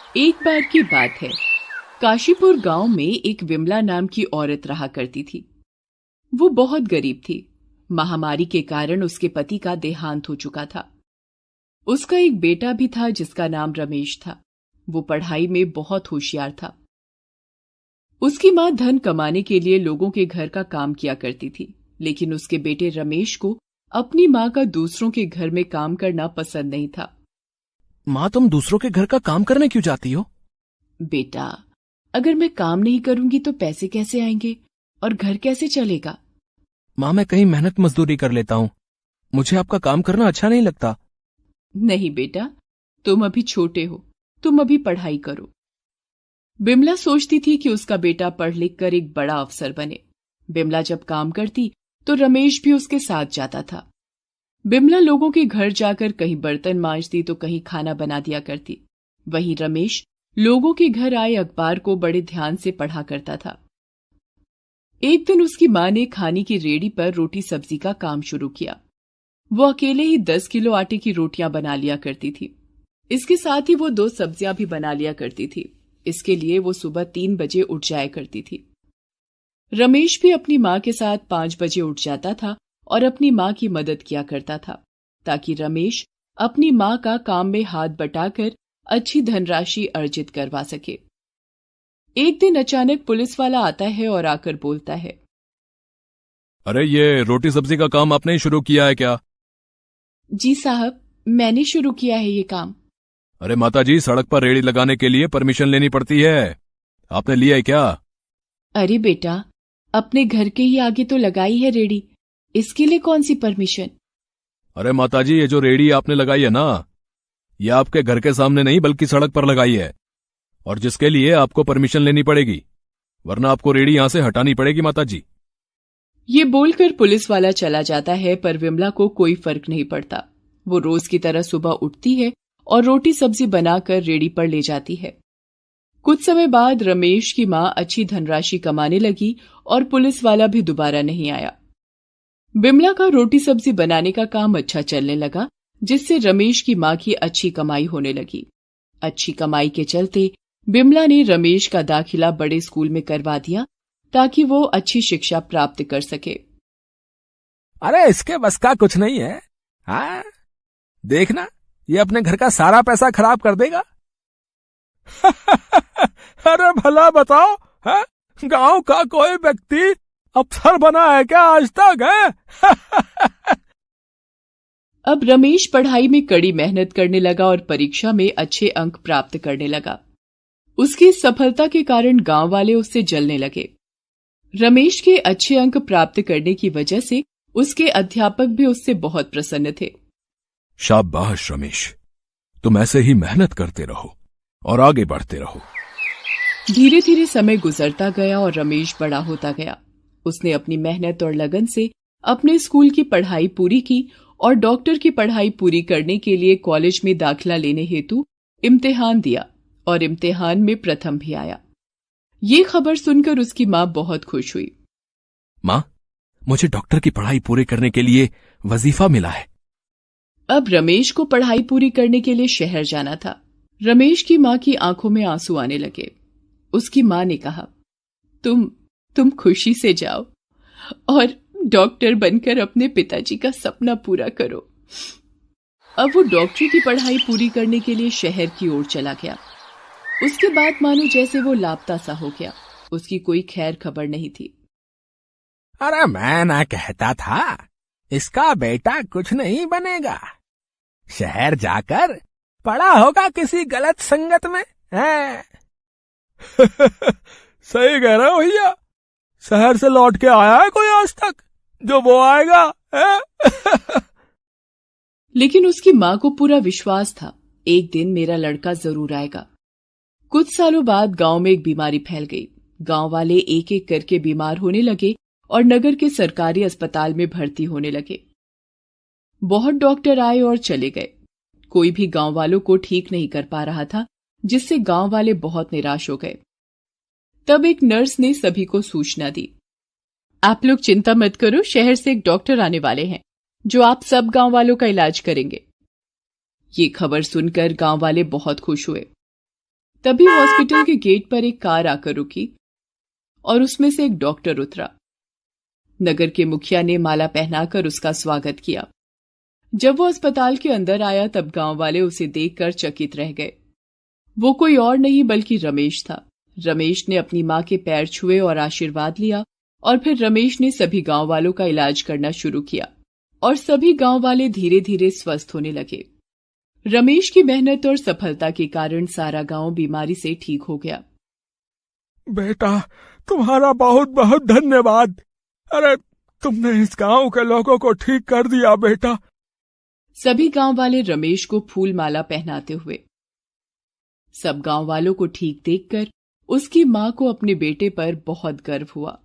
एक बार की बात है। काशीपुर गांव में एक विमला नाम की औरत रहा करती थी। वो बहुत गरीब थी। महामारी के कारण उसके पति का देहांत हो चुका था। उसका एक बेटा भी था जिसका नाम रमेश था। वो पढ़ाई में बहुत होशियार था। उसकी मां धन कमाने के लिए लोगों के घर का काम किया करती थी, लेकिन उसके बेटे रमेश को अपनी मां का दूसरों के घर में काम करना पसंद नहीं था। माँ, तुम दूसरों के घर का काम करने क्यों जाती हो? बेटा, अगर मैं काम नहीं करूंगी तो पैसे कैसे आएंगे और घर कैसे चलेगा? माँ, मैं कहीं मेहनत मजदूरी कर लेता हूँ। मुझे आपका काम करना अच्छा नहीं लगता। नहीं बेटा, तुम अभी छोटे हो, तुम अभी पढ़ाई करो। बिमला सोचती थी कि उसका बेटा पढ़ लिख कर एक बड़ा अफसर बने। बिमला जब काम करती तो रमेश भी उसके साथ जाता था। बिमला लोगों के घर जाकर कहीं बर्तन मांजती तो कहीं खाना बना दिया करती। वहीं रमेश लोगों के घर आए अखबार को बड़े ध्यान से पढ़ा करता था। एक दिन उसकी मां ने खाने की रेडी पर रोटी सब्जी का काम शुरू किया। वो अकेले ही 10 किलो आटे की रोटियां बना लिया करती थी। इसके साथ ही वो 2 सब्जियां भी बना लिया करती थी। इसके लिए वो सुबह 3 बजे उठ जाया करती थी। रमेश भी अपनी मां के साथ 5 बजे उठ जाता था और अपनी मां की मदद किया करता था, ताकि रमेश अपनी मां का काम में हाथ बटाकर अच्छी धनराशि अर्जित करवा सके। एक दिन अचानक पुलिस वाला आता है और आकर बोलता है, अरे, ये रोटी सब्जी का काम आपने ही शुरू किया है क्या? जी साहब, मैंने शुरू किया है ये काम। अरे माताजी, सड़क पर रेहड़ी लगाने के लिए परमिशन लेनी पड़ती है। आपने लिया है क्या? अरे बेटा, अपने घर के ही आगे तो लगाई है रेहड़ी, इसके लिए कौन सी परमिशन? अरे माताजी, ये जो रेहड़ी आपने लगाई है ना, ये आपके घर के सामने नहीं बल्कि सड़क पर लगाई है, और जिसके लिए आपको परमिशन लेनी पड़ेगी, वरना आपको रेहड़ी यहां से हटानी पड़ेगी माताजी। ये बोलकर पुलिस वाला चला जाता है, पर विमला को कोई फर्क नहीं पड़ता। वो रोज की तरह सुबह उठती है और रोटी सब्जी बनाकर रेहड़ी पर ले जाती है। कुछ समय बाद रमेश की मां अच्छी धनराशि कमाने लगी और पुलिस वाला भी दोबारा नहीं आया। बिमला का रोटी सब्जी बनाने का काम अच्छा चलने लगा, जिससे रमेश की मां की अच्छी कमाई होने लगी। अच्छी कमाई के चलते बिमला ने रमेश का दाखिला बड़े स्कूल में करवा दिया, ताकि वो अच्छी शिक्षा प्राप्त कर सके। अरे, इसके बस का कुछ नहीं है। हाँ, देखना, ये अपने घर का सारा पैसा खराब कर देगा। अरे भला बताओ, है? गांव का कोई व्यक्ति अफसर बना है क्या आज तक, है? अब रमेश पढ़ाई में कड़ी मेहनत करने लगा और परीक्षा में अच्छे अंक प्राप्त करने लगा। उसकी सफलता के कारण गांव वाले उससे जलने लगे। रमेश के अच्छे अंक प्राप्त करने की वजह से उसके अध्यापक भी उससे बहुत प्रसन्न थे। शाबाश रमेश, तुम ऐसे ही मेहनत करते रहो और आगे बढ़ते रहो। धीरे धीरे समय गुजरता गया और रमेश बड़ा होता गया। उसने अपनी मेहनत और लगन से अपने स्कूल की पढ़ाई पूरी की और डॉक्टर की पढ़ाई पूरी करने के लिए कॉलेज में दाखिला लेने हेतु इम्तिहान दिया और इम्तिहान में प्रथम भी आया। ये खबर सुनकर उसकी मां बहुत खुश हुई। मां, मुझे डॉक्टर की पढ़ाई पूरी करने के लिए वजीफा मिला है। अब रमेश को पढ़ाई पूरी करने के लिए शहर जाना था। रमेश की मां की आंखों में आंसू आने लगे। उसकी मां ने कहा, तुम खुशी से जाओ और डॉक्टर बनकर अपने पिताजी का सपना पूरा करो। अब वो डॉक्टरी की पढ़ाई पूरी करने के लिए शहर की ओर चला गया। उसके बाद मानो जैसे वो लापता सा हो गया। उसकी कोई खैर खबर नहीं थी। अरे, मैं ना कहता था इसका बेटा कुछ नहीं बनेगा, शहर जाकर पड़ा होगा किसी गलत संगत में, है? सही कह रहे हो भैया, शहर से लौट के आया है कोई आज तक जो वो आएगा, है? लेकिन उसकी मां को पूरा विश्वास था, एक दिन मेरा लड़का जरूर आएगा। कुछ सालों बाद गांव में एक बीमारी फैल गई। गांव वाले एक एक करके बीमार होने लगे और नगर के सरकारी अस्पताल में भर्ती होने लगे। बहुत डॉक्टर आए और चले गए। कोई भी गांव वालों को ठीक नहीं कर पा रहा था, जिससे गांव वाले बहुत निराश हो गए। तब एक नर्स ने सभी को सूचना दी, आप लोग चिंता मत करो, शहर से एक डॉक्टर आने वाले हैं जो आप सब गांव वालों का इलाज करेंगे। ये खबर सुनकर गांव वाले बहुत खुश हुए। तभी हॉस्पिटल के गेट पर एक कार आकर रुकी और उसमें से एक डॉक्टर उतरा। नगर के मुखिया ने माला पहनाकर उसका स्वागत किया। जब वो अस्पताल के अंदर आया तब गांव वाले उसे देखकर चकित रह गए। वो कोई और नहीं बल्कि रमेश था। रमेश ने अपनी मां के पैर छुए और आशीर्वाद लिया और फिर रमेश ने सभी गांव वालों का इलाज करना शुरू किया और सभी गांव वाले धीरे धीरे स्वस्थ होने लगे। रमेश की मेहनत और सफलता के कारण सारा गांव बीमारी से ठीक हो गया। बेटा, तुम्हारा बहुत बहुत धन्यवाद। अरे, तुमने इस गांव के लोगों को ठीक कर दिया बेटा। सभी गांव वाले रमेश को फूल माला पहनाते हुए। सब गांव वालों को ठीक देखकर उसकी मां को अपने बेटे पर बहुत गर्व हुआ।